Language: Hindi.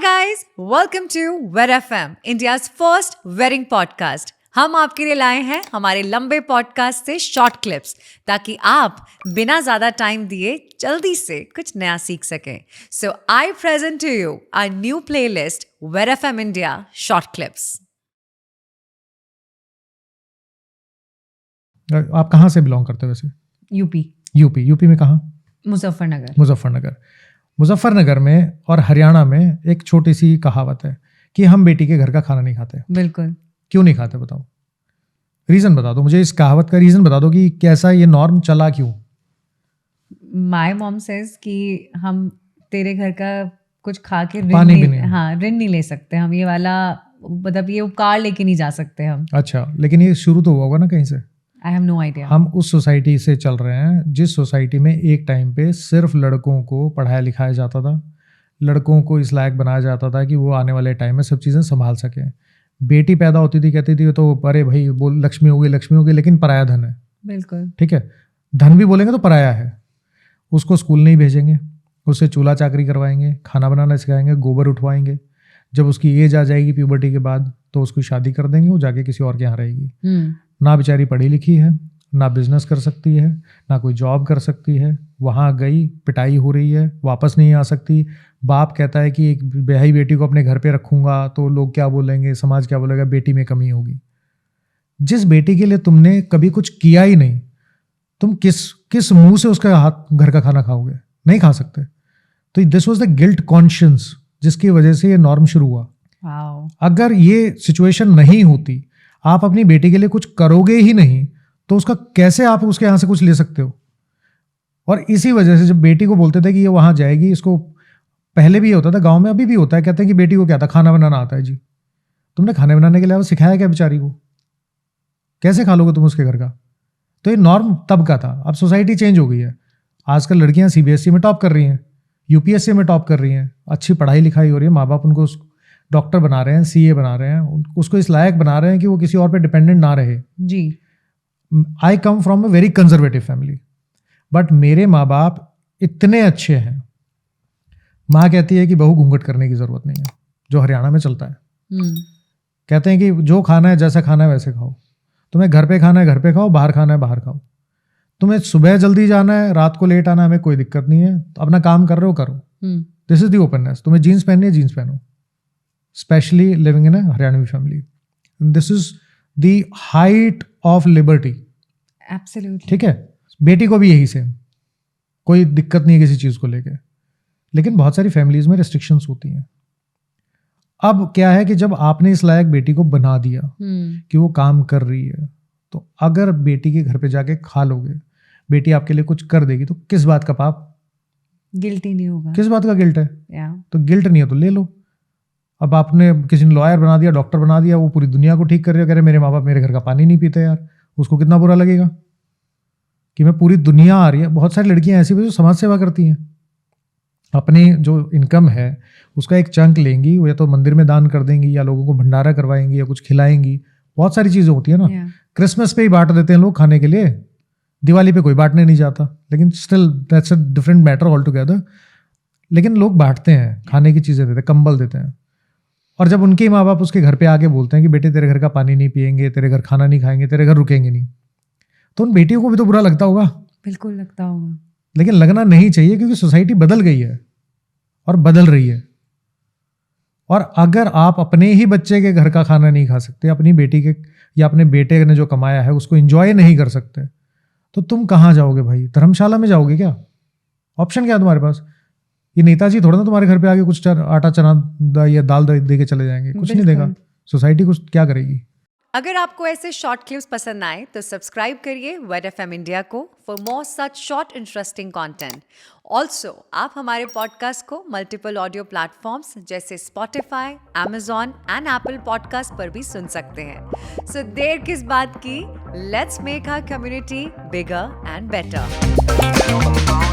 guys, welcome to Wed FM, India's first wedding podcast. हम आपके लिए लाए हैं हमारे लंबे पॉडकास्ट से शॉर्ट क्लिप्स ताकि आप बिना ज्यादा टाइम दिए जल्दी से कुछ नया सीख सकें. So I present to you our new playlist, Wed FM India Short Clips. आप कहाँ से बिलोंग करते हो वैसे? यूपी में कहाँ? मुजफ्फरनगर में और हरियाणा में एक छोटी सी कहावत है कि हम बेटी के घर का खाना नहीं खाते. बिल्कुल. क्यों नहीं खाते बताओ? रीजन बता दो मुझे, इस कहावत का रीजन बता दो कि कैसा ये नॉर्म चला क्यों? माय मॉम सेज कि हम तेरे घर का कुछ खा के ऋण नहीं ले सकते. हम ये वाला मतलब ये उपकार लेके नहीं जा सकते हम. अच्छा, लेकिन ये शुरू तो हुआ होगा ना कहीं से. I have no idea. हम उस सोसाइटी से चल रहे हैं जिस सोसाइटी में एक टाइम पे सिर्फ लड़कों को पढ़ाया लिखाया जाता था, लड़कों को इस लायक बनाया जाता था कि वो आने वाले टाइम में सब चीज़ें संभाल सकें. बेटी पैदा होती थी कहती थी तो अरे भाई बोल लक्ष्मी होगी, लेकिन पराया धन है. बिल्कुल ठीक है, धन भी बोलेंगे तो पराया है. उसको स्कूल नहीं भेजेंगे, उससे चूल्हा चाकरी करवाएंगे, खाना बनाना सिखाएंगे, गोबर उठवाएंगे. जब उसकी एज आ जाएगी प्यूबर्टी के बाद तो उसकी शादी कर देंगे, वो जाके किसी और के यहाँ रहेगी. ना बेचारी पढ़ी लिखी है, ना बिजनेस कर सकती है, ना कोई जॉब कर सकती है. वहाँ गई, पिटाई हो रही है, वापस नहीं आ सकती. बाप कहता है कि एक ब्याही बेटी को अपने घर पे रखूंगा तो लोग क्या बोलेंगे, समाज क्या बोलेगा, बेटी में कमी होगी. जिस बेटी के लिए तुमने कभी कुछ किया ही नहीं, तुम किस मुंह से उसका हाथ घर का खाना खाओगे? नहीं खा सकते. तो this was the guilt conscience जिसकी वजह से ये नॉर्म शुरू हुआ. अगर ये सिचुएशन नहीं होती, आप अपनी बेटी के लिए कुछ करोगे ही नहीं, तो उसका कैसे आप उसके यहाँ से कुछ ले सकते हो? और इसी वजह से जब बेटी को बोलते थे कि ये वहाँ जाएगी, इसको पहले भी ये होता था, गांव में अभी भी होता है, कहते हैं कि बेटी को क्या था, खाना बनाना आता है. जी, तुमने खाने बनाने के लिए सिखाया क्या बेचारी को? कैसे खा लोगे तुम उसके घर का? तो ये नॉर्म तब का था. अब सोसाइटी चेंज हो गई है. आजकल लड़कियां सीबीएसई में टॉप कर रही हैं, यूपीएससी में टॉप कर रही हैं, अच्छी पढ़ाई लिखाई हो रही है, माँ बाप उनको डॉक्टर बना रहे हैं, सीए बना रहे हैं, उसको इस लायक बना रहे हैं कि वो किसी और पे डिपेंडेंट ना रहे. जी. I come from a very conservative family, but मेरे माँ बाप इतने अच्छे हैं. माँ कहती है कि बहू घूंघट करने की जरूरत नहीं है, जो हरियाणा में चलता है. कहते हैं कि जो खाना है, जैसा खाना है वैसे खाओ. तुम्हें घर पे खाना है घर पे खाओ, बाहर खाना है बाहर खाओ. तुम्हें सुबह जल्दी जाना है, रात को लेट आना है, हमें कोई दिक्कत नहीं है. अपना काम कर रहे हो करो. This is the openness. तुम्हें जीन्स पहननी है जीन्स पहनो, specially living in a Haryanvi family. This is the height of liberty. Absolutely. ठीक है, बेटी को भी यही सेम, कोई दिक्कत नहीं है किसी चीज को लेके. लेकिन बहुत सारी फैमिलीज में रेस्ट्रिक्शंस होती हैं. अब क्या है कि जब आपने इस लायक बेटी को बना दिया कि वो काम कर रही है, तो अगर बेटी के घर पे जाके खा लोगे, बेटी आपके लिए कुछ कर देगी, तो किस बात का पाप? गिल्ट ही नहीं होगा. किस बात का गिल्ट है? तो गिल्ट नहीं है तो ले लो. अब आपने किसी ने लॉयर बना दिया, डॉक्टर बना दिया, वो पूरी दुनिया को ठीक कर रहे हो, कह रहे मेरे माँ बाप मेरे घर का पानी नहीं पीते. यार उसको कितना बुरा लगेगा कि मैं पूरी दुनिया आ रही है. बहुत सारी लड़कियां ऐसी भी जो समाज सेवा करती हैं, अपनी जो इनकम है उसका एक चंक लेंगी, वो या तो मंदिर में दान कर देंगी, या लोगों को भंडारा करवाएंगी, या कुछ खिलाएंगी. बहुत सारी चीजें होती है ना. क्रिसमस पे ही बांट देते हैं लोग खाने के लिए, दिवाली पे कोई बांटने नहीं जाता. लेकिन still that's a different matter all together. लेकिन लोग बांटते हैं, खाने की चीजें देते हैं, कंबल देते हैं. और जब उनके माँ बाप उसके घर पे आके बोलते हैं कि बेटे तेरे घर का पानी नहीं पियेंगे, तेरे घर खाना नहीं खाएंगे, तेरे घर रुकेंगे नहीं, तो उन बेटियों को भी तो बुरा लगता होगा. बिल्कुल लगता होगा. लेकिन लगना नहीं चाहिए, क्योंकि सोसाइटी बदल गई है और बदल रही है. और अगर आप अपने ही बच्चे के घर का खाना नहीं खा सकते, अपनी बेटी के या अपने बेटे ने जो कमाया है उसको एंजॉय नहीं कर सकते, तो तुम कहाँ जाओगे भाई? धर्मशाला में जाओगे क्या? ऑप्शन क्या है तुम्हारे पास? ये नेताजी थोड़ा ना तुम्हारे घर पे आके कुछ आटा चना या दाल दे के चले जाएंगे. कुछ नहीं देगा. सोसाइटी कुछ क्या करेगी? अगर आपको ऐसे शॉर्ट क्लिप्स पसंद आए तो सब्सक्राइब करिए वेड एफएम इंडिया को for more such short interesting content. Also आप हमारे पॉडकास्ट को मल्टीपल ऑडियो प्लेटफॉर्म्स जैसे Spotify, Amazon and Apple podcast पर भी सुन सकते हैं. सो देर किस बात की, let's make our community bigger and better.